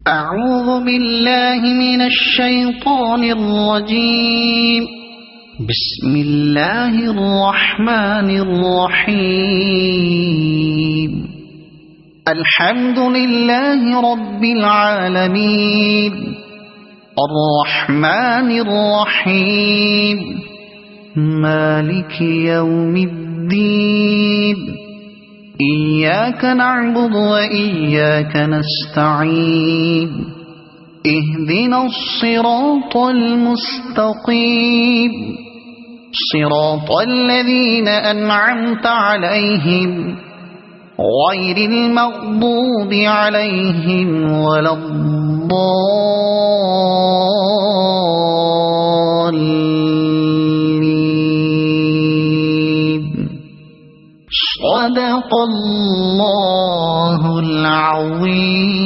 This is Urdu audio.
أعوذ بالله من الشيطان الرجيم. بسم الله الرحمن الرحيم. الحمد لله رب العالمين الرحمن الرحيم مالك يوم الدين إياك نعبد وإياك نستعين اهدنا الصراط المستقيم صراط الذين أنعمت عليهم غير المغضوب عليهم ولا الضالين. صدق الله العظيم.